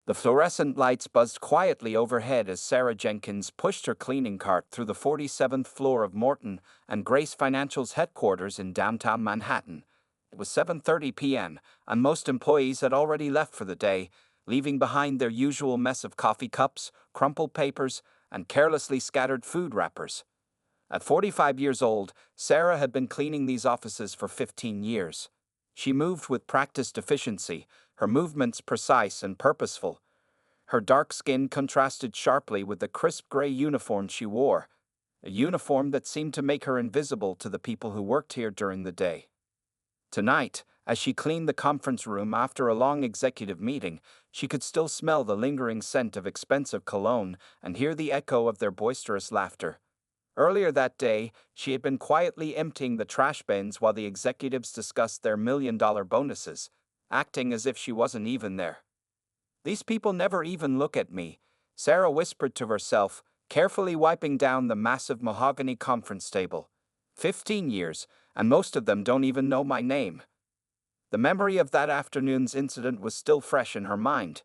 The fluorescent lights buzzed quietly overhead as Sarah Jenkins pushed her cleaning cart through the 47th floor of Morton and Grace Financial's headquarters in downtown Manhattan. It was 7:30 p.m., and most employees had already left for the day, leaving behind their usual mess of coffee cups, crumpled papers, and carelessly scattered food wrappers. At 45 years old, Sarah had been cleaning these offices for 15 years. She moved with practiced efficiency, her movements precise and purposeful. Her dark skin contrasted sharply with the crisp gray uniform she wore, a uniform that seemed to make her invisible to the people who worked here during the day. Tonight, as she cleaned the conference room after a long executive meeting, she could still smell the lingering scent of expensive cologne and hear the echo of their boisterous laughter. Earlier that day, she had been quietly emptying the trash bins while the executives discussed their million-dollar bonuses, acting as if she wasn't even there. "These people never even look at me," Sarah whispered to herself, carefully wiping down the massive mahogany conference table. 15 years, and most of them don't even know my name. The memory of that afternoon's incident was still fresh in her mind.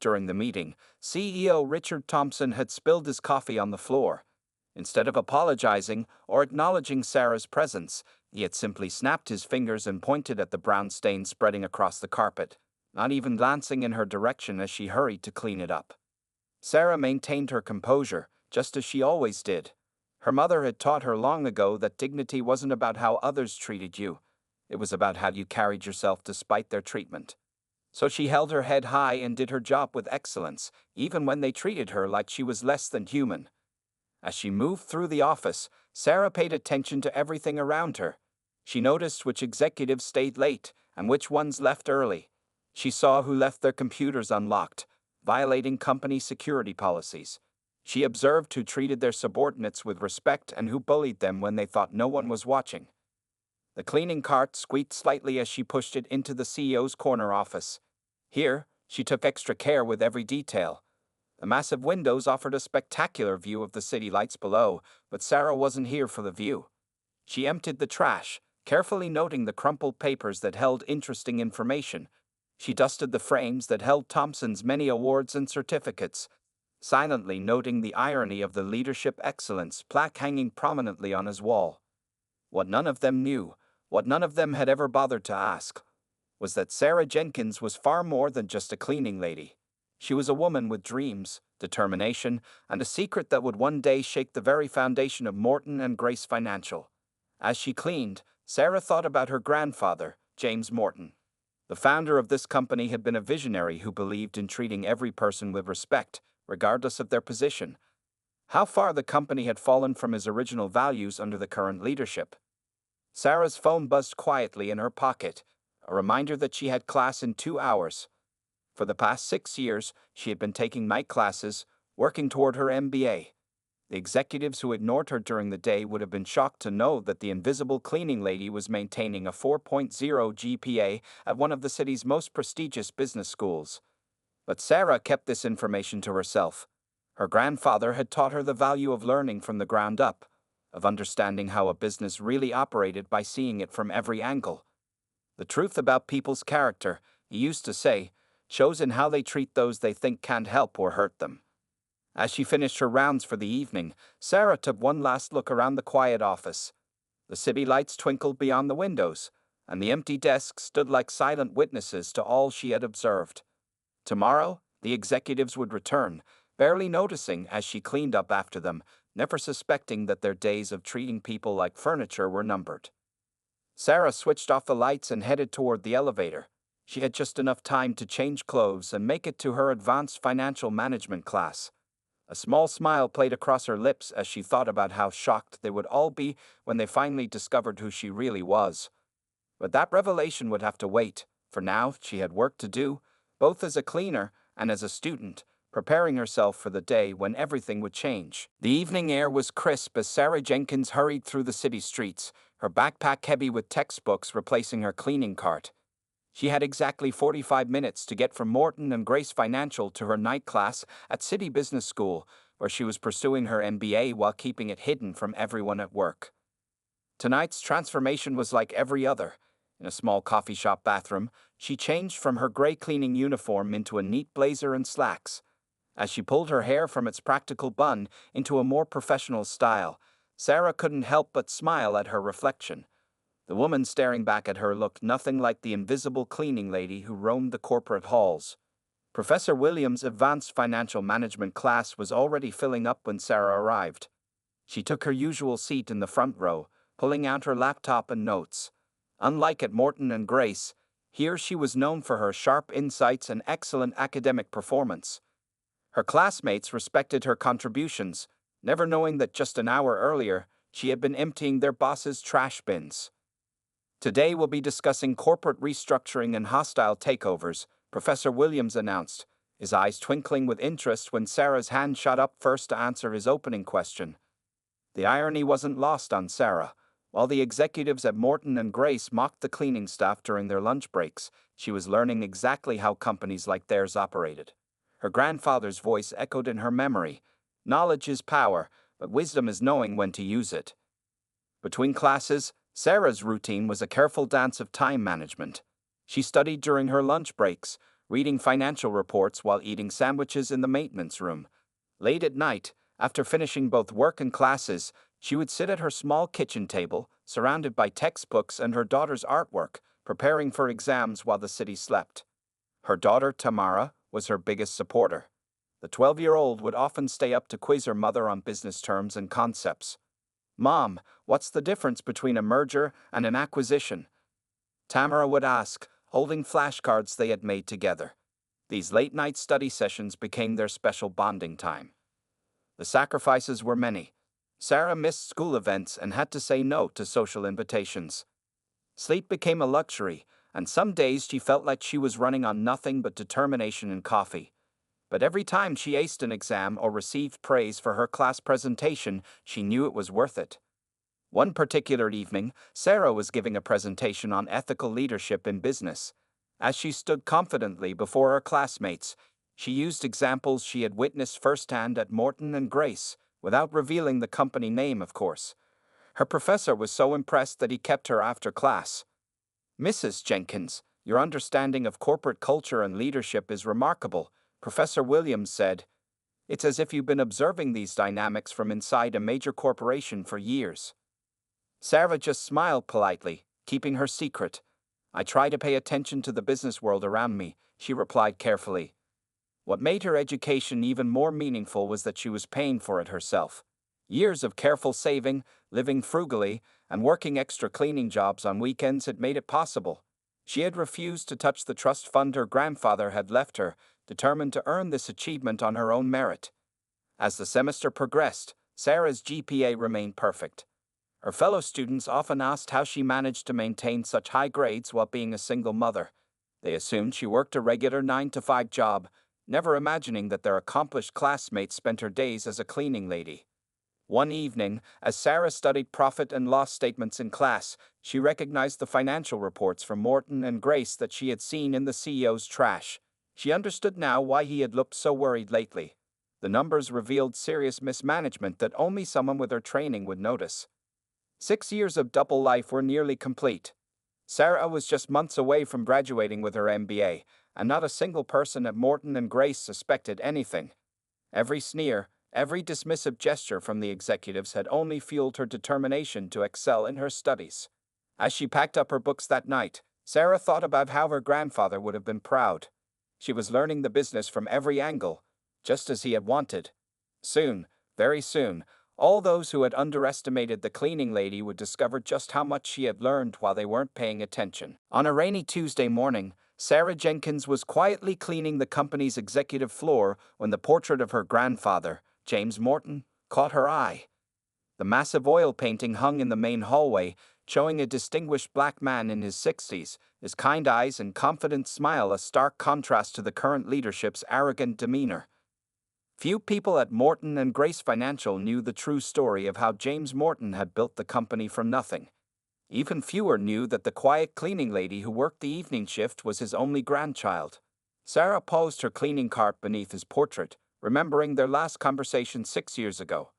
During the meeting, CEO Richard Thompson had spilled his coffee on the floor. Instead of apologizing or acknowledging Sarah's presence, he had simply snapped his fingers and pointed at the brown stain spreading across the carpet, not even glancing in her direction as she hurried to clean it up. Sarah maintained her composure, just as she always did. Her mother had taught her long ago that dignity wasn't about how others treated you. It was about how you carried yourself despite their treatment. So she held her head high and did her job with excellence, even when they treated her like she was less than human. As she moved through the office, Sarah paid attention to everything around her. She noticed which executives stayed late and which ones left early. She saw who left their computers unlocked, violating company security policies. She observed who treated their subordinates with respect and who bullied them when they thought no one was watching. The cleaning cart squeaked slightly as she pushed it into the CEO's corner office. Here, she took extra care with every detail. The massive windows offered a spectacular view of the city lights below, but Sarah wasn't here for the view. She emptied the trash, carefully noting the crumpled papers that held interesting information. She dusted the frames that held Thompson's many awards and certificates, silently noting the irony of the Leadership Excellence plaque hanging prominently on his wall. What none of them knew, what none of them had ever bothered to ask, was that Sarah Jenkins was far more than just a cleaning lady. She was a woman with dreams, determination, and a secret that would one day shake the very foundation of Morton and Grace Financial. As she cleaned, Sarah thought about her grandfather, James Morton. The founder of this company had been a visionary who believed in treating every person with respect, regardless of their position. How far the company had fallen from his original values under the current leadership. Sarah's phone buzzed quietly in her pocket, a reminder that she had class in 2 hours. For the past 6 years, she had been taking night classes, working toward her MBA. The executives who ignored her during the day would have been shocked to know that the invisible cleaning lady was maintaining a 4.0 GPA at one of the city's most prestigious business schools. But Sarah kept this information to herself. Her grandfather had taught her the value of learning from the ground up, of understanding how a business really operated by seeing it from every angle. The truth about people's character, he used to say, shows in how they treat those they think can't help or hurt them. As she finished her rounds for the evening, Sarah took one last look around the quiet office. The city lights twinkled beyond the windows, and the empty desks stood like silent witnesses to all she had observed. Tomorrow, the executives would return, barely noticing as she cleaned up after them, never suspecting that their days of treating people like furniture were numbered. Sarah switched off the lights and headed toward the elevator. She had just enough time to change clothes and make it to her advanced financial management class. A small smile played across her lips as she thought about how shocked they would all be when they finally discovered who she really was. But that revelation would have to wait. For now, she had work to do, both as a cleaner and as a student, preparing herself for the day when everything would change. The evening air was crisp as Sarah Jenkins hurried through the city streets, her backpack heavy with textbooks replacing her cleaning cart. She had exactly 45 minutes to get from Morton and Grace Financial to her night class at City Business School, where she was pursuing her MBA while keeping it hidden from everyone at work. Tonight's transformation was like every other. In a small coffee shop bathroom, she changed from her gray cleaning uniform into a neat blazer and slacks. As she pulled her hair from its practical bun into a more professional style, Sarah couldn't help but smile at her reflection. The woman staring back at her looked nothing like the invisible cleaning lady who roamed the corporate halls. Professor Williams' advanced financial management class was already filling up when Sarah arrived. She took her usual seat in the front row, pulling out her laptop and notes. Unlike at Morton and Grace, here she was known for her sharp insights and excellent academic performance. Her classmates respected her contributions, never knowing that just an hour earlier, she had been emptying their boss's trash bins. Today we'll be discussing corporate restructuring and hostile takeovers, Professor Williams announced, his eyes twinkling with interest when Sarah's hand shot up first to answer his opening question. The irony wasn't lost on Sarah. While the executives at Morton and Grace mocked the cleaning staff during their lunch breaks, she was learning exactly how companies like theirs operated. Her grandfather's voice echoed in her memory. Knowledge is power, but wisdom is knowing when to use it. Between classes, Sarah's routine was a careful dance of time management. She studied during her lunch breaks, reading financial reports while eating sandwiches in the maintenance room. Late at night, after finishing both work and classes, she would sit at her small kitchen table, surrounded by textbooks and her daughter's artwork, preparing for exams while the city slept. Her daughter, Tamara, was her biggest supporter. The 12-year-old would often stay up to quiz her mother on business terms and concepts. "Mom, what's the difference between a merger and an acquisition?" Tamara would ask, holding flashcards they had made together. These late-night study sessions became their special bonding time. The sacrifices were many. Sarah missed school events and had to say no to social invitations. Sleep became a luxury, and some days she felt like she was running on nothing but determination and coffee. But every time she aced an exam or received praise for her class presentation, she knew it was worth it. One particular evening, Sarah was giving a presentation on ethical leadership in business. As she stood confidently before her classmates, she used examples she had witnessed firsthand at Morton and Grace, without revealing the company name, of course. Her professor was so impressed that he kept her after class. "Mrs. Jenkins, your understanding of corporate culture and leadership is remarkable," Professor Williams said. "It's as if you've been observing these dynamics from inside a major corporation for years." Sarah just smiled politely, keeping her secret. "I try to pay attention to the business world around me," she replied carefully. What made her education even more meaningful was that she was paying for it herself. Years of careful saving, living frugally, and working extra cleaning jobs on weekends had made it possible. She had refused to touch the trust fund her grandfather had left her, determined to earn this achievement on her own merit. As the semester progressed, Sarah's GPA remained perfect. Her fellow students often asked how she managed to maintain such high grades while being a single mother. They assumed she worked a regular 9-to-5 job, never imagining that their accomplished classmates spent her days as a cleaning lady. One evening, as Sarah studied profit and loss statements in class, she recognized the financial reports from Morton and Grace that she had seen in the CEO's trash. She understood now why he had looked so worried lately. The numbers revealed serious mismanagement that only someone with her training would notice. 6 years of double life were nearly complete. Sarah was just months away from graduating with her MBA, and not a single person at Morton and Grace suspected anything. Every sneer, every dismissive gesture from the executives had only fueled her determination to excel in her studies. As she packed up her books that night, Sarah thought about how her grandfather would have been proud. She was learning the business from every angle, just as he had wanted. Soon, very soon, all those who had underestimated the cleaning lady would discover just how much she had learned while they weren't paying attention. On a rainy Tuesday morning, Sarah Jenkins was quietly cleaning the company's executive floor when the portrait of her grandfather, James Morton, caught her eye. The massive oil painting hung in the main hallway, showing a distinguished black man in his 60s, his kind eyes and confident smile a stark contrast to the current leadership's arrogant demeanor. Few people at Morton and Grace Financial knew the true story of how James Morton had built the company from nothing. Even fewer knew that the quiet cleaning lady who worked the evening shift was his only grandchild. Sarah paused her cleaning cart beneath his portrait, remembering their last conversation 6 years ago.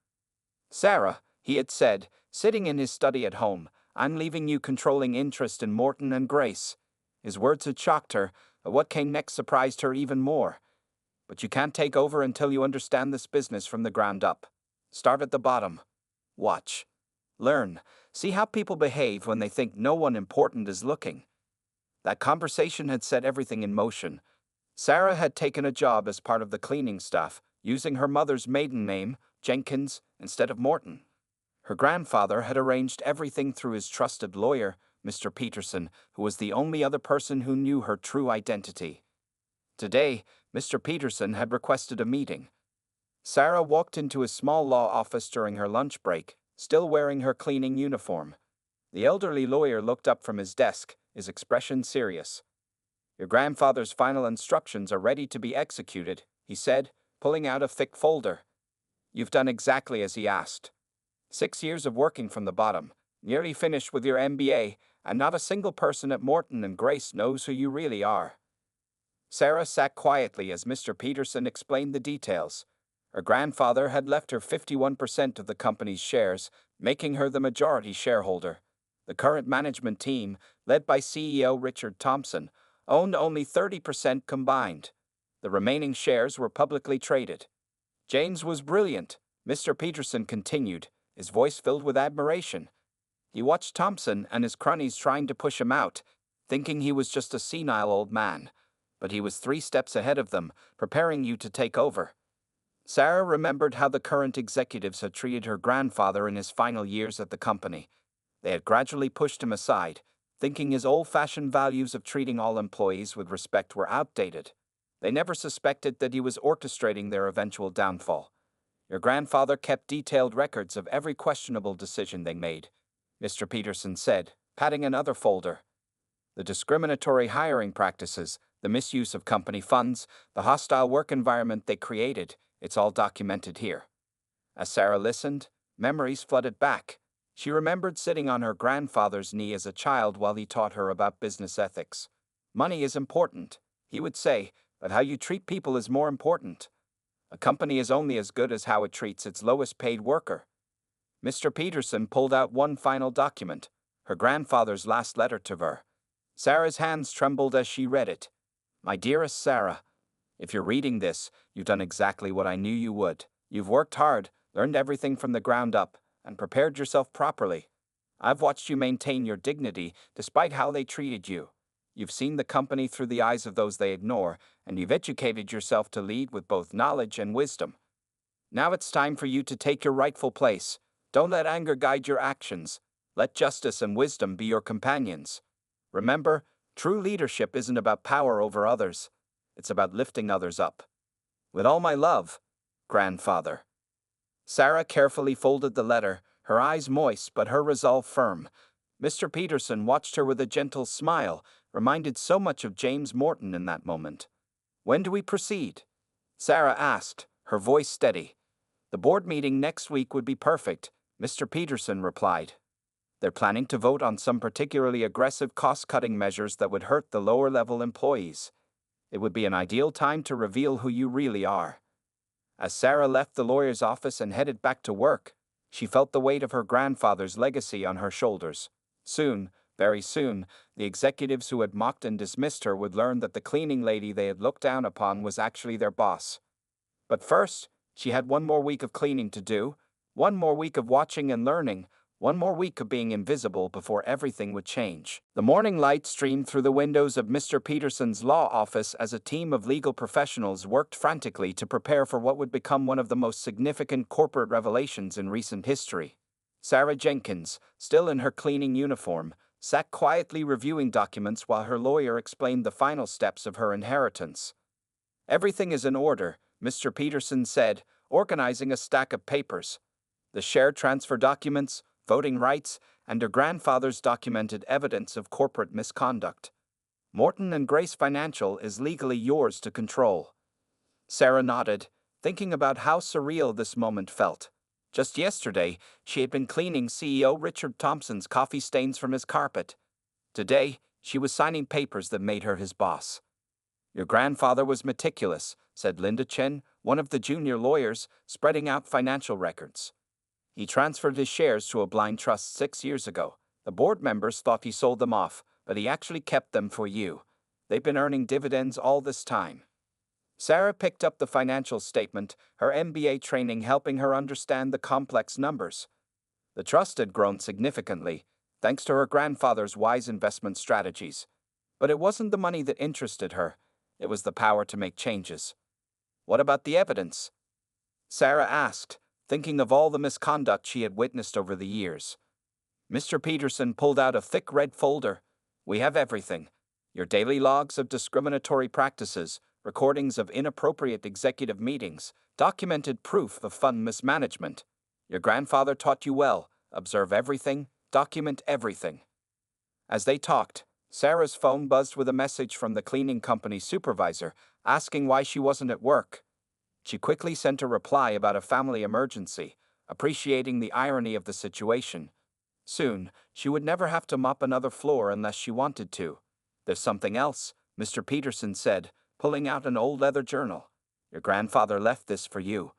"Sarah," he had said, sitting in his study at home, I'm leaving you controlling interest in Morton and Grace. His words had shocked her, but what came next surprised her even more. But you can't take over until you understand this business from the ground up. Start at the bottom. Watch. Learn. See how people behave when they think no one important is looking. That conversation had set everything in motion. Sarah had taken a job as part of the cleaning staff, using her mother's maiden name, Jenkins, instead of Morton. Her grandfather had arranged everything through his trusted lawyer, Mr. Peterson, who was the only other person who knew her true identity. Today, Mr. Peterson had requested a meeting. Sarah walked into his small law office during her lunch break, still wearing her cleaning uniform. The elderly lawyer looked up from his desk, his expression serious. "Your grandfather's final instructions are ready to be executed," he said, pulling out a thick folder. "You've done exactly as he asked. 6 years of working from the bottom, nearly finished with your MBA, and not a single person at Morton and Grace knows who you really are." Sarah sat quietly as Mr. Peterson explained the details. Her grandfather had left her 51% of the company's shares, making her the majority shareholder. The current management team, led by CEO Richard Thompson, owned only 30% combined. The remaining shares were publicly traded. "James was brilliant," Mr. Peterson continued, his voice filled with admiration. He watched Thompson and his cronies trying to push him out, thinking he was just a senile old man. But he was 3 steps ahead of them, preparing you to take over. Sarah remembered how the current executives had treated her grandfather in his final years at the company. They had gradually pushed him aside, thinking his old-fashioned values of treating all employees with respect were outdated. They never suspected that he was orchestrating their eventual downfall. "Your grandfather kept detailed records of every questionable decision they made," Mr. Peterson said, patting another folder. "The discriminatory hiring practices, the misuse of company funds, the hostile work environment they created, it's all documented here." As Sarah listened, memories flooded back. She remembered sitting on her grandfather's knee as a child while he taught her about business ethics. "Money is important," he would say, "but how you treat people is more important. A company is only as good as how it treats its lowest paid worker." Mr. Peterson pulled out one final document, her grandfather's last letter to her. Sarah's hands trembled as she read it. "My dearest Sarah, if you're reading this, you've done exactly what I knew you would. You've worked hard, learned everything from the ground up, and prepared yourself properly. I've watched you maintain your dignity despite how they treated you. You've seen the company through the eyes of those they ignore, and you've educated yourself to lead with both knowledge and wisdom. Now it's time for you to take your rightful place. Don't let anger guide your actions. Let justice and wisdom be your companions. Remember, true leadership isn't about power over others. It's about lifting others up. With all my love, Grandfather." Sarah carefully folded the letter, her eyes moist but her resolve firm. Mr. Peterson watched her with a gentle smile, reminded so much of James Morton in that moment. "When do we proceed?" Sarah asked, her voice steady. "The board meeting next week would be perfect," Mr. Peterson replied. "They're planning to vote on some particularly aggressive cost-cutting measures that would hurt the lower-level employees. It would be an ideal time to reveal who you really are." As Sarah left the lawyer's office and headed back to work, she felt the weight of her grandfather's legacy on her shoulders. Soon, very soon, the executives who had mocked and dismissed her would learn that the cleaning lady they had looked down upon was actually their boss. But first, she had one more week of cleaning to do, one more week of watching and learning, one more week of being invisible before everything would change. The morning light streamed through the windows of Mr. Peterson's law office as a team of legal professionals worked frantically to prepare for what would become one of the most significant corporate revelations in recent history. Sarah Jenkins, still in her cleaning uniform, sat quietly reviewing documents while her lawyer explained the final steps of her inheritance. "Everything is in order," Mr. Peterson said, organizing a stack of papers. "The share transfer documents, voting rights, and her grandfather's documented evidence of corporate misconduct. Morton and Grace Financial is legally yours to control." Sarah nodded, thinking about how surreal this moment felt. Just yesterday, she had been cleaning CEO Richard Thompson's coffee stains from his carpet. Today, she was signing papers that made her his boss. "Your grandfather was meticulous," said Linda Chen, one of the junior lawyers, spreading out financial records. "He transferred his shares to a blind trust 6 years ago, The board members thought he sold them off, but he actually kept them for you. They've been earning dividends all this time. Sarah picked up the financial statement, her MBA training helping her understand the complex numbers. The trust had grown significantly, thanks to her grandfather's wise investment strategies. But it wasn't the money that interested her, it was the power to make changes. What about the evidence? Sarah asked, thinking of all the misconduct she had witnessed over the years. Mr. Peterson pulled out a thick red folder. We have everything. Your daily logs of discriminatory practices, recordings of inappropriate executive meetings, documented proof of fund mismanagement. Your grandfather taught you well. Observe everything, document everything. As they talked, Sarah's phone buzzed with a message from the cleaning company's supervisor, asking why she wasn't at work. She quickly sent a reply about a family emergency, appreciating the irony of the situation. Soon, she would never have to mop another floor unless she wanted to. There's something else, Mr. Peterson said, pulling out an old leather journal. Your grandfather left this for you.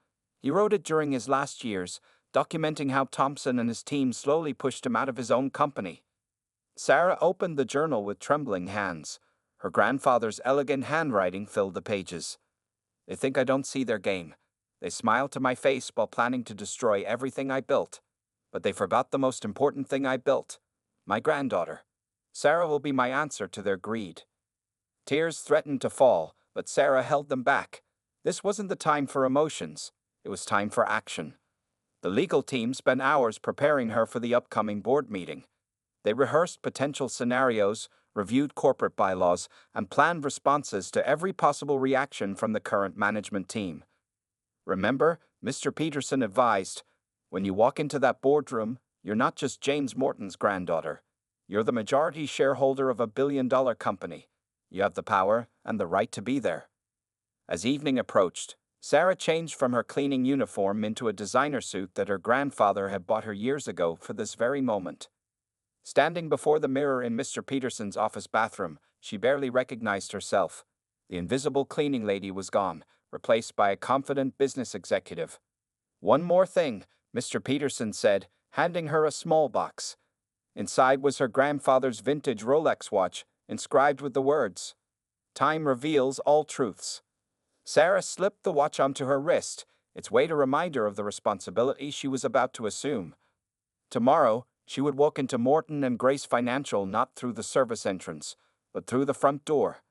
He wrote it during his last years, documenting how Thompson and his team slowly pushed him out of his own company. Sarah opened the journal with trembling hands. Her grandfather's elegant handwriting filled the pages. They think I don't see their game. They smile to my face while planning to destroy everything I built. But they forgot the most important thing I built. My granddaughter. Sarah will be my answer to their greed. Tears threatened to fall, but Sarah held them back. This wasn't the time for emotions. It was time for action. The legal team spent hours preparing her for the upcoming board meeting. They rehearsed potential scenarios, reviewed corporate bylaws, and planned responses to every possible reaction from the current management team. Remember, Mr. Peterson advised, when you walk into that boardroom, you're not just James Morton's granddaughter. You're the majority shareholder of a billion-dollar company. You have the power and the right to be there. As evening approached, Sarah changed from her cleaning uniform into a designer suit that her grandfather had bought her years ago for this very moment. Standing before the mirror in Mr. Peterson's office bathroom, she barely recognized herself. The invisible cleaning lady was gone, replaced by a confident business executive. One more thing, Mr. Peterson said, handing her a small box. Inside was her grandfather's vintage Rolex watch, inscribed with the words, "Time reveals all truths." Sarah slipped the watch onto her wrist, its weight a reminder of the responsibility she was about to assume. Tomorrow, she would walk into Morton and Grace Financial not through the service entrance, but through the front door.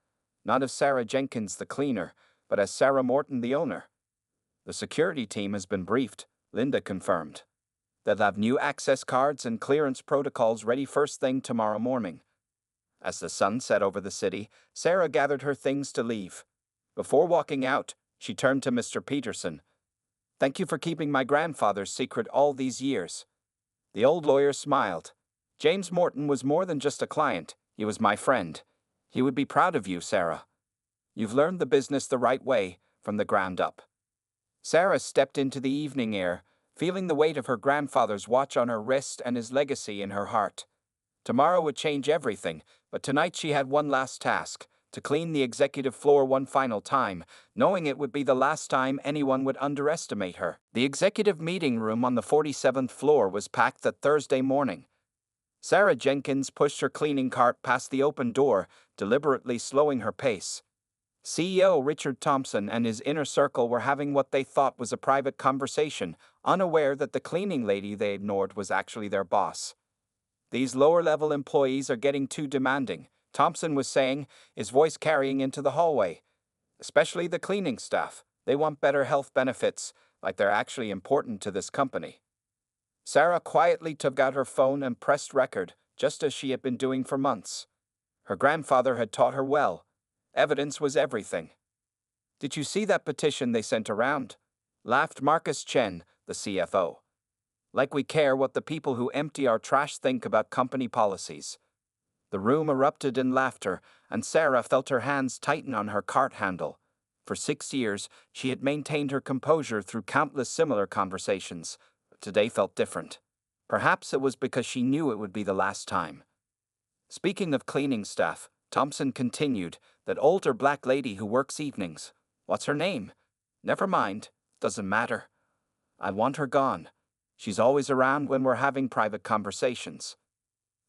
Not as Sarah Jenkins the cleaner, but as Sarah Morton the owner. The security team has been briefed, Linda confirmed. They'll have new access cards and clearance protocols ready first thing tomorrow morning. As the sun set over the city, Sarah gathered her things to leave. Before walking out, she turned to Mr. Peterson. Thank you for keeping my grandfather's secret all these years. The old lawyer smiled. James Morton was more than just a client, he was my friend. He would be proud of you, Sarah. You've learned the business the right way, from the ground up. Sarah stepped into the evening air, feeling the weight of her grandfather's watch on her wrist and his legacy in her heart. Tomorrow would change everything, but tonight she had one last task, to clean the executive floor one final time, knowing it would be the last time anyone would underestimate her. The executive meeting room on the 47th floor was packed that Thursday morning. Sarah Jenkins pushed her cleaning cart past the open door, deliberately slowing her pace. CEO Richard Thompson and his inner circle were having what they thought was a private conversation, unaware that the cleaning lady they ignored was actually their boss. These lower-level employees are getting too demanding, Thompson was saying, his voice carrying into the hallway. Especially the cleaning staff. They want better health benefits, like they're actually important to this company. Sarah quietly took out her phone and pressed record, just as she had been doing for months. Her grandfather had taught her well. Evidence was everything. Did you see that petition they sent around? Laughed Marcus Chen, the CFO. Like we care what the people who empty our trash think about company policies. The room erupted in laughter, and Sarah felt her hands tighten on her cart handle. For 6 years, she had maintained her composure through countless similar conversations, but today felt different. Perhaps it was because she knew it would be the last time. Speaking of cleaning staff, Thompson continued, that older black lady who works evenings. What's her name? Never mind, doesn't matter. I want her gone. She's always around when we're having private conversations.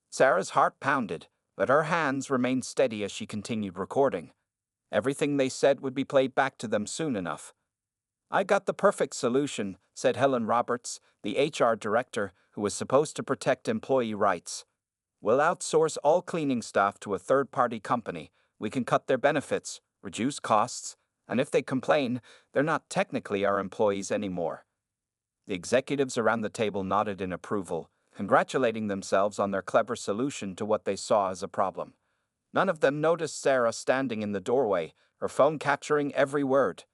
Sarah's heart pounded, but her hands remained steady as she continued recording. Everything they said would be played back to them soon enough. "I got the perfect solution," said Helen Roberts, the HR director who was supposed to protect employee rights. "We'll outsource all cleaning staff to a third-party company. We can cut their benefits, reduce costs, and if they complain, they're not technically our employees anymore." The executives around the table nodded in approval, congratulating themselves on their clever solution to what they saw as a problem. None of them noticed Sarah standing in the doorway, her phone capturing every word.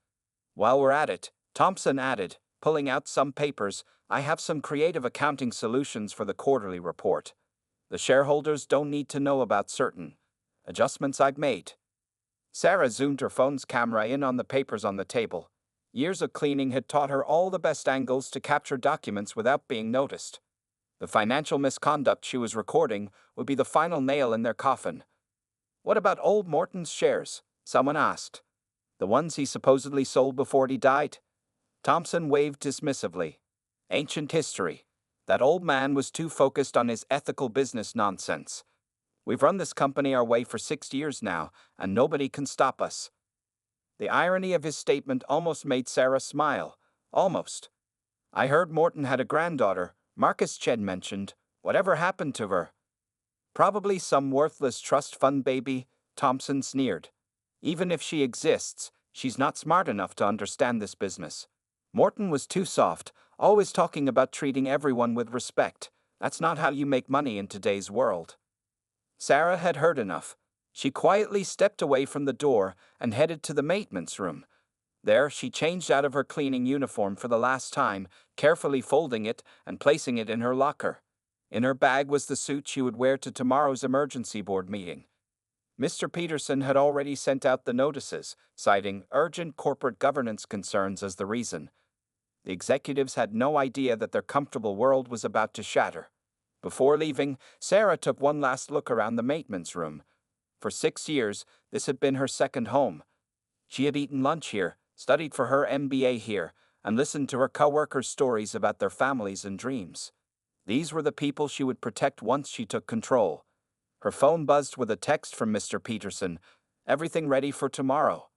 "While we're at it," Thompson added, pulling out some papers, "I have some creative accounting solutions for the quarterly report. The shareholders don't need to know about certain adjustments I've made." Sarah zoomed her phone's camera in on the papers on the table. Years of cleaning had taught her all the best angles to capture documents without being noticed. The financial misconduct she was recording would be the final nail in their coffin. "What about old Morton's shares?" someone asked. "The ones he supposedly sold before he died?" Thompson waved dismissively. "Ancient history. That old man was too focused on his ethical business nonsense. We've run this company our way for 6 years now, and nobody can stop us." The irony of his statement almost made Sarah smile. Almost. "I heard Morton had a granddaughter," Marcus Chen mentioned. "Whatever happened to her?" "Probably some worthless trust fund baby," Thompson sneered. "Even if she exists, she's not smart enough to understand this business. Morton was too soft, always talking about treating everyone with respect. That's not how you make money in today's world." Sarah had heard enough. She quietly stepped away from the door and headed to the maintenance room. There, she changed out of her cleaning uniform for the last time, carefully folding it and placing it in her locker. In her bag was the suit she would wear to tomorrow's emergency board meeting. Mr. Peterson had already sent out the notices, citing urgent corporate governance concerns as the reason. The executives had no idea that their comfortable world was about to shatter. Before leaving, Sarah took one last look around the maintenance room. For 6 years, this had been her second home. She had eaten lunch here, studied for her MBA here, and listened to her coworkers' stories about their families and dreams. These were the people she would protect once she took control. Her phone buzzed with a text from Mr. Peterson. "Everything ready for tomorrow?"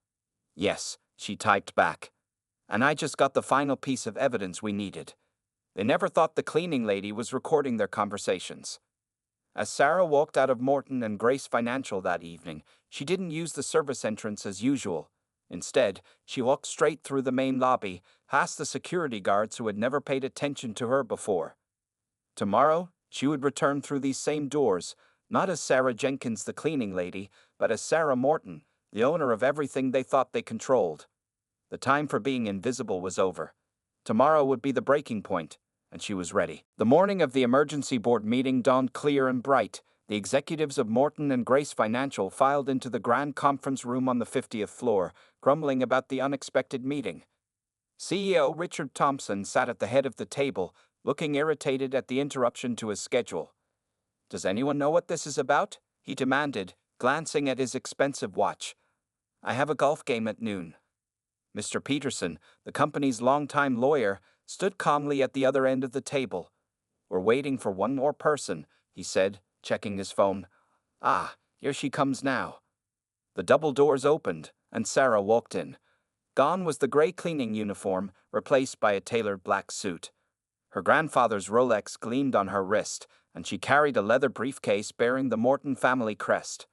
"Yes," she typed back. "And I just got the final piece of evidence we needed." They never thought the cleaning lady was recording their conversations. As Sarah walked out of Morton and Grace Financial that evening, she didn't use the service entrance as usual. Instead, she walked straight through the main lobby, past the security guards who had never paid attention to her before. Tomorrow, she would return through these same doors, not as Sarah Jenkins the cleaning lady, but as Sarah Morton, the owner of everything they thought they controlled. The time for being invisible was over. Tomorrow would be the breaking point, and she was ready. The morning of the emergency board meeting dawned clear and bright. The executives of Morton and Grace Financial filed into the grand conference room on the 50th floor, grumbling about the unexpected meeting. CEO Richard Thompson sat at the head of the table, looking irritated at the interruption to his schedule. "Does anyone know what this is about?" he demanded, glancing at his expensive watch. "I have a golf game at noon." Mr. Peterson, the company's longtime lawyer, stood calmly at the other end of the table. "We're waiting for one more person," he said, checking his phone. "Ah, here she comes now." The double doors opened, and Sarah walked in. Gone was the gray cleaning uniform, replaced by a tailored black suit. Her grandfather's Rolex gleamed on her wrist, and she carried a leather briefcase bearing the Morton family crest.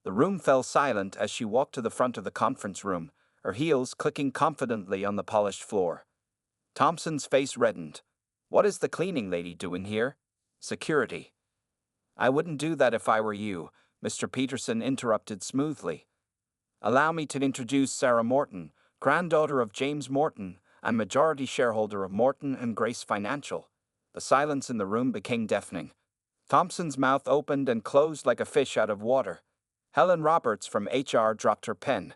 The room fell silent as she walked to the front of the conference room, her heels clicking confidently on the polished floor. Thompson's face reddened. "What is the cleaning lady doing here?" "Security." "I wouldn't do that if I were you," Mr. Peterson interrupted smoothly. "Allow me to introduce Sarah Morton, granddaughter of James Morton and majority shareholder of Morton and Grace Financial." The silence in the room became deafening. Thompson's mouth opened and closed like a fish out of water. Helen Roberts from HR dropped her pen.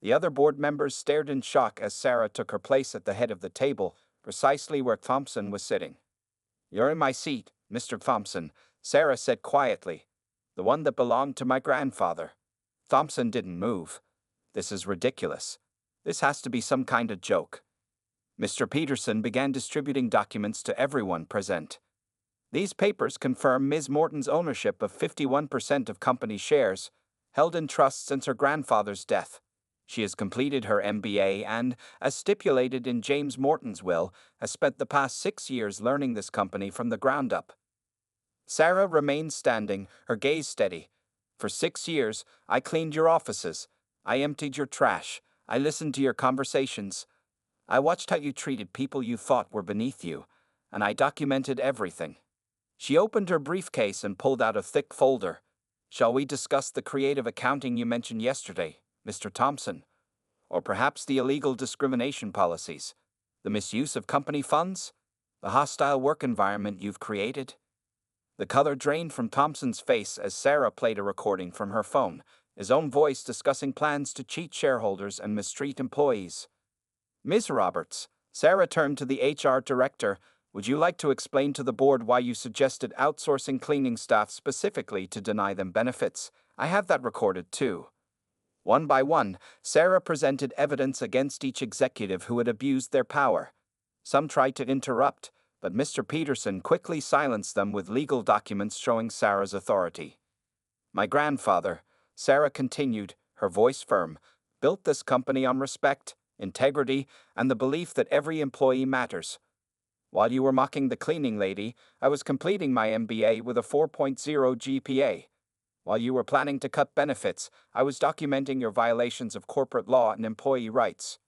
The other board members stared in shock as Sarah took her place at the head of the table, precisely where Thompson was sitting. "You're in my seat, Mr. Thompson," Sarah said quietly. "The one that belonged to my grandfather." Thompson didn't move. "This is ridiculous. This has to be some kind of joke." Mr. Peterson began distributing documents to everyone present. These papers confirm Ms. Morton's ownership of 51% of company shares, held in trust since her grandfather's death. She has completed her MBA and, as stipulated in James Morton's will, has spent the past 6 years learning this company from the ground up. Sarah remained standing, her gaze steady. For 6 years, I cleaned your offices. I emptied your trash. I listened to your conversations. I watched how you treated people you thought were beneath you, and I documented everything. She opened her briefcase and pulled out a thick folder. Shall we discuss the creative accounting you mentioned yesterday, Mr. Thompson? Or perhaps the illegal discrimination policies, the misuse of company funds, the hostile work environment you've created? The color drained from Thompson's face as Sarah played a recording from her phone, his own voice discussing plans to cheat shareholders and mistreat employees. Ms. Roberts, Sarah turned to the HR director. Would you like to explain to the board why you suggested outsourcing cleaning staff specifically to deny them benefits? I have that recorded too. One by one, Sarah presented evidence against each executive who had abused their power. Some tried to interrupt, but Mr. Peterson quickly silenced them with legal documents showing Sarah's authority. My grandfather, Sarah continued, her voice firm, built this company on respect, integrity, and the belief that every employee matters. While you were mocking the cleaning lady, I was completing my MBA with a 4.0 GPA. While you were planning to cut benefits, I was documenting your violations of corporate law and employee rights.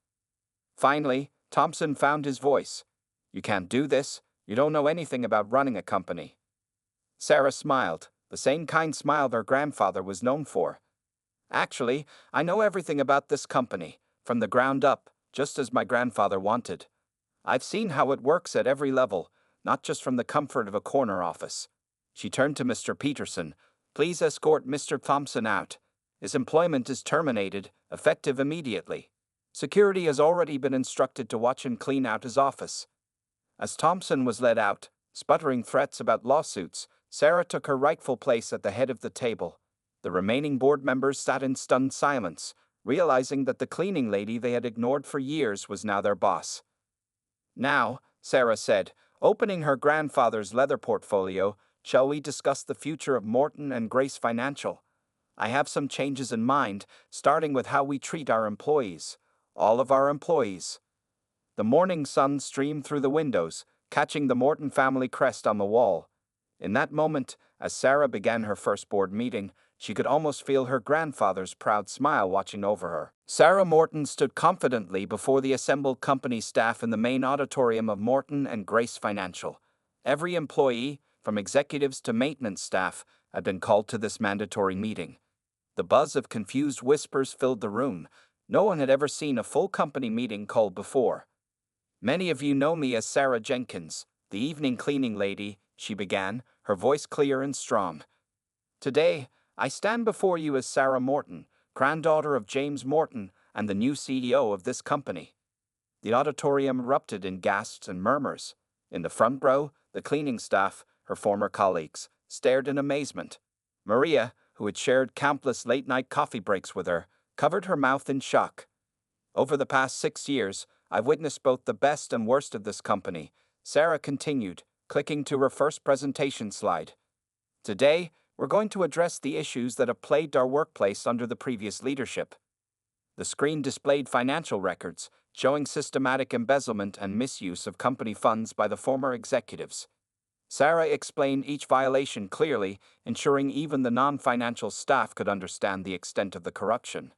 Finally, Thompson found his voice. You can't do this. You don't know anything about running a company. Sarah smiled, the same kind smile her grandfather was known for. Actually, I know everything about this company, from the ground up, just as my grandfather wanted. I've seen how it works at every level, not just from the comfort of a corner office. She turned to Mr. Peterson. Please escort Mr. Thompson out. His employment is terminated, effective immediately. Security has already been instructed to watch and clean out his office. As Thompson was led out, sputtering threats about lawsuits, Sarah took her rightful place at the head of the table. The remaining board members sat in stunned silence, realizing that the cleaning lady they had ignored for years was now their boss. Now, Sarah said, opening her grandfather's leather portfolio, shall we discuss the future of Morton and Grace Financial? I have some changes in mind, starting with how we treat our employees. All of our employees. The morning sun streamed through the windows, catching the Morton family crest on the wall. In that moment, as Sarah began her first board meeting, she could almost feel her grandfather's proud smile watching over her. Sarah Morton stood confidently before the assembled company staff in the main auditorium of Morton and Grace Financial. Every employee, from executives to maintenance staff, had been called to this mandatory meeting. The buzz of confused whispers filled the room. No one had ever seen a full company meeting called before. Many of you know me as Sarah Jenkins, the evening cleaning lady, she began, her voice clear and strong. Today, I stand before you as Sarah Morton, granddaughter of James Morton and the new CEO of this company. The auditorium erupted in gasps and murmurs. In the front row, the cleaning staff, her former colleagues, stared in amazement. Maria, who had shared countless late-night coffee breaks with her, covered her mouth in shock. Over the past 6 years, I've witnessed both the best and worst of this company, Sarah continued, clicking to her first presentation slide. Today, we're going to address the issues that have plagued our workplace under the previous leadership. The screen displayed financial records, showing systematic embezzlement and misuse of company funds by the former executives. Sarah explained each violation clearly, ensuring even the non-financial staff could understand the extent of the corruption.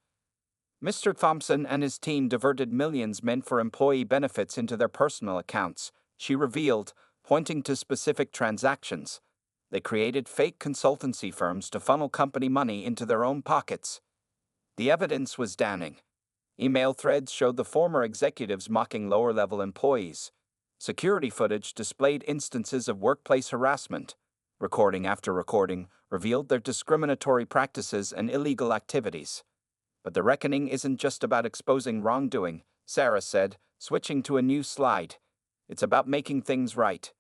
Mr. Thompson and his team diverted millions meant for employee benefits into their personal accounts, she revealed, pointing to specific transactions. They created fake consultancy firms to funnel company money into their own pockets. The evidence was damning. Email threads showed the former executives mocking lower-level employees. Security footage displayed instances of workplace harassment. Recording after recording revealed their discriminatory practices and illegal activities. But the reckoning isn't just about exposing wrongdoing, Sarah said, switching to a new slide. It's about making things right.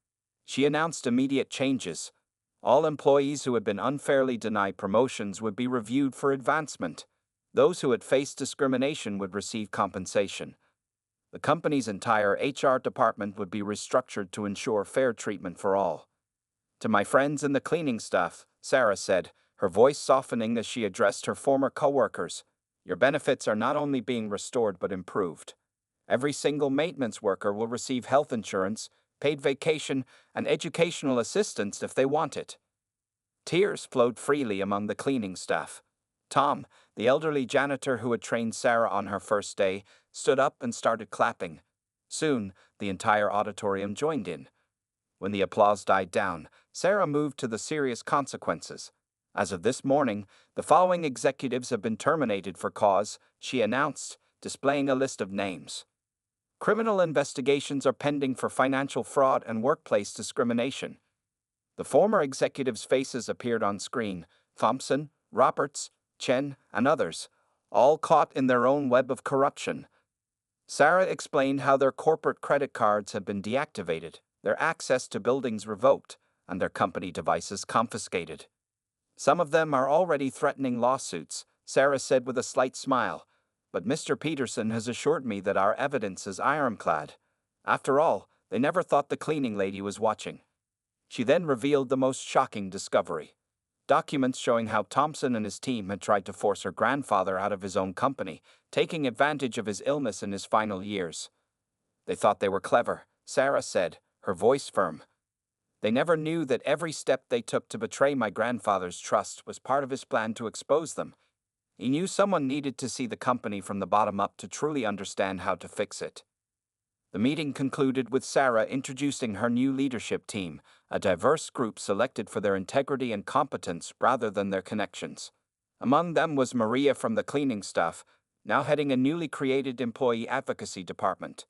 She announced immediate changes. All employees who had been unfairly denied promotions would be reviewed for advancement. Those who had faced discrimination would receive compensation. The company's entire HR department would be restructured to ensure fair treatment for all. To my friends in the cleaning staff, Sarah said, her voice softening as she addressed her former co-workers, your benefits are not only being restored but improved. Every single maintenance worker will receive health insurance, paid vacation, and educational assistance if they want it. Tears flowed freely among the cleaning staff. Tom, the elderly janitor who had trained Sarah on her first day, stood up and started clapping. Soon, the entire auditorium joined in. When the applause died down, Sarah moved to the serious consequences. As of this morning, the following executives have been terminated for cause, she announced, displaying a list of names. Criminal investigations are pending for financial fraud and workplace discrimination. The former executives' faces appeared on screen: Thompson, Roberts, Chen, and others, all caught in their own web of corruption. Sarah explained how their corporate credit cards had been deactivated, their access to buildings revoked, and their company devices confiscated. Some of them are already threatening lawsuits, Sarah said with a slight smile, but Mr. Peterson has assured me that our evidence is ironclad. After all, they never thought the cleaning lady was watching. She then revealed the most shocking discovery: documents showing how Thompson and his team had tried to force her grandfather out of his own company, taking advantage of his illness in his final years. They thought they were clever, Sarah said, her voice firm. They never knew that every step they took to betray my grandfather's trust was part of his plan to expose them. He knew someone needed to see the company from the bottom up to truly understand how to fix it. The meeting concluded with Sarah introducing her new leadership team, a diverse group selected for their integrity and competence rather than their connections. Among them was Maria from the cleaning staff, now heading a newly created employee advocacy department.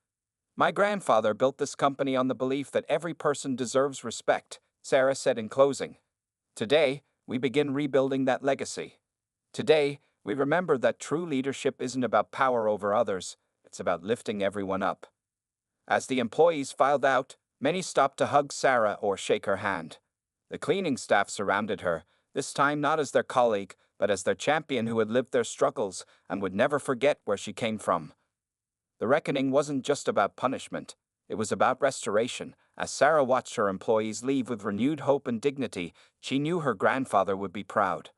My grandfather built this company on the belief that every person deserves respect, Sarah said in closing. Today, we begin rebuilding that legacy. Today, we remember that true leadership isn't about power over others, it's about lifting everyone up. As the employees filed out, many stopped to hug Sarah or shake her hand. The cleaning staff surrounded her, this time not as their colleague, but as their champion who had lived their struggles and would never forget where she came from. The reckoning wasn't just about punishment, it was about restoration. As Sarah watched her employees leave with renewed hope and dignity, she knew her grandfather would be proud.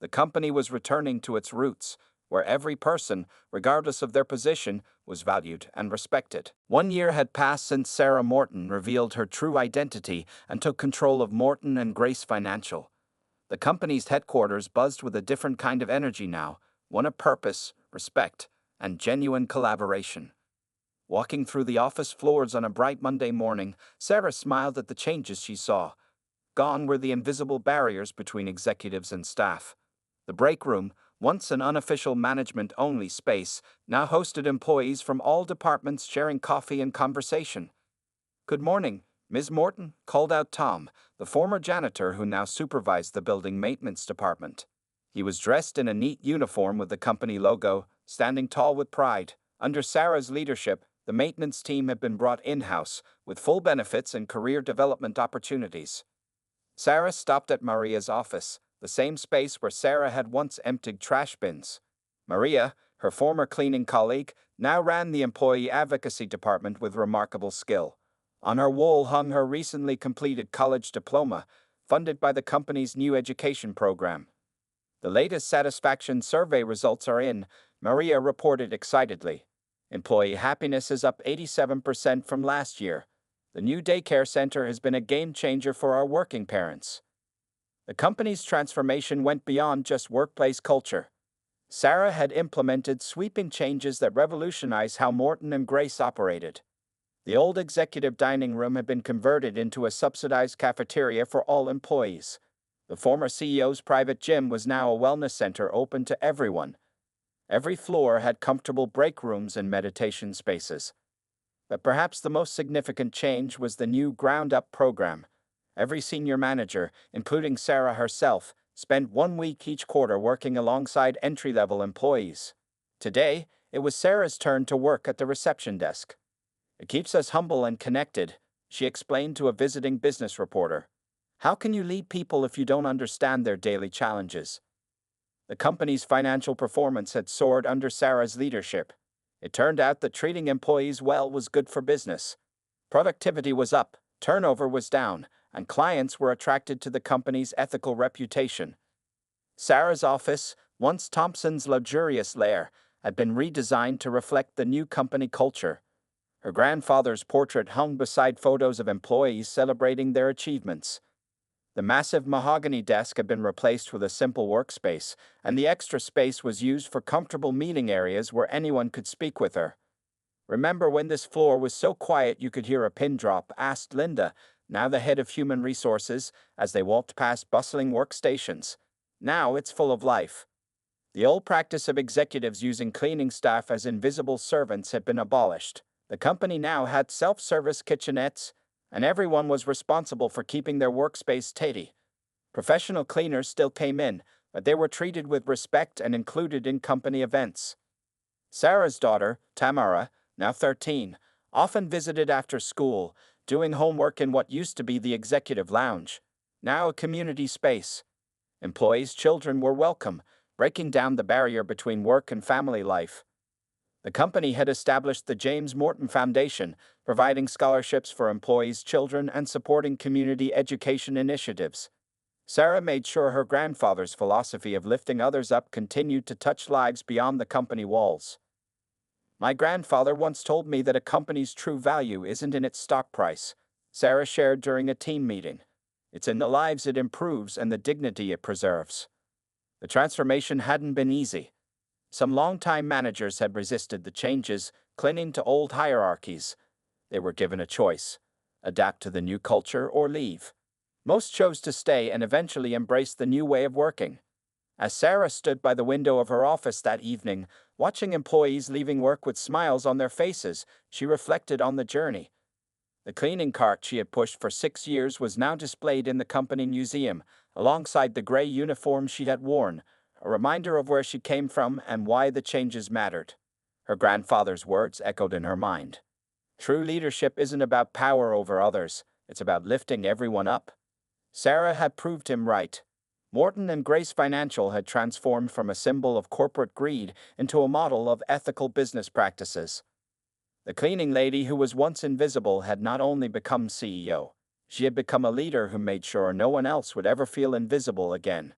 The company was returning to its roots, where every person, regardless of their position, was valued and respected. 1 year had passed since Sarah Morton revealed her true identity and took control of Morton and Grace Financial. The company's headquarters buzzed with a different kind of energy now, one of purpose, respect, and genuine collaboration. Walking through the office floors on a bright Monday morning, Sarah smiled at the changes she saw. Gone were the invisible barriers between executives and staff. The break room, once an unofficial management-only space, now hosted employees from all departments sharing coffee and conversation. "Good morning, Ms. Morton," called out Tom, the former janitor who now supervised the building maintenance department. He was dressed in a neat uniform with the company logo, standing tall with pride. Under Sarah's leadership, the maintenance team had been brought in-house, with full benefits and career development opportunities. Sarah stopped at Maria's office, the same space where Sarah had once emptied trash bins. Maria, her former cleaning colleague, now ran the employee advocacy department with remarkable skill. On her wall hung her recently completed college diploma, funded by the company's new education program. "The latest satisfaction survey results are in," Maria reported excitedly. "Employee happiness is up 87% from last year. The new daycare center has been a game changer for our working parents." The company's transformation went beyond just workplace culture. Sarah had implemented sweeping changes that revolutionized how Morton and Grace operated. The old executive dining room had been converted into a subsidized cafeteria for all employees. The former CEO's private gym was now a wellness center open to everyone. Every floor had comfortable break rooms and meditation spaces. But perhaps the most significant change was the new ground-up program. Every senior manager, including Sarah herself, spent 1 week each quarter working alongside entry-level employees. Today, it was Sarah's turn to work at the reception desk. "It keeps us humble and connected," she explained to a visiting business reporter. "How can you lead people if you don't understand their daily challenges?" The company's financial performance had soared under Sarah's leadership. It turned out that treating employees well was good for business. Productivity was up, turnover was down, and clients were attracted to the company's ethical reputation. Sarah's office, once Thompson's luxurious lair, had been redesigned to reflect the new company culture. Her grandfather's portrait hung beside photos of employees celebrating their achievements. The massive mahogany desk had been replaced with a simple workspace, and the extra space was used for comfortable meeting areas where anyone could speak with her. "Remember when this floor was so quiet you could hear a pin drop?" asked Linda, now the head of human resources, as they walked past bustling workstations. "Now it's full of life." The old practice of executives using cleaning staff as invisible servants had been abolished. The company now had self-service kitchenettes, and everyone was responsible for keeping their workspace tidy. Professional cleaners still came in, but they were treated with respect and included in company events. Sarah's daughter, Tamara, now 13, often visited after school, doing homework in what used to be the executive lounge, now a community space. Employees' children were welcome, breaking down the barrier between work and family life. The company had established the James Morton Foundation, providing scholarships for employees' children and supporting community education initiatives. Sarah made sure her grandfather's philosophy of lifting others up continued to touch lives beyond the company walls. "My grandfather once told me that a company's true value isn't in its stock price," Sarah shared during a team meeting. "It's in the lives it improves and the dignity it preserves." The transformation hadn't been easy. Some longtime managers had resisted the changes, clinging to old hierarchies. They were given a choice: adapt to the new culture or leave. Most chose to stay and eventually embrace the new way of working. As Sarah stood by the window of her office that evening, watching employees leaving work with smiles on their faces, she reflected on the journey. The cleaning cart she had pushed for 6 years was now displayed in the company museum, alongside the gray uniform she had worn, a reminder of where she came from and why the changes mattered. Her grandfather's words echoed in her mind. "True leadership isn't about power over others, it's about lifting everyone up." Sarah had proved him right. Morton and Grace Financial had transformed from a symbol of corporate greed into a model of ethical business practices. The cleaning lady who was once invisible had not only become CEO, she had become a leader who made sure no one else would ever feel invisible again.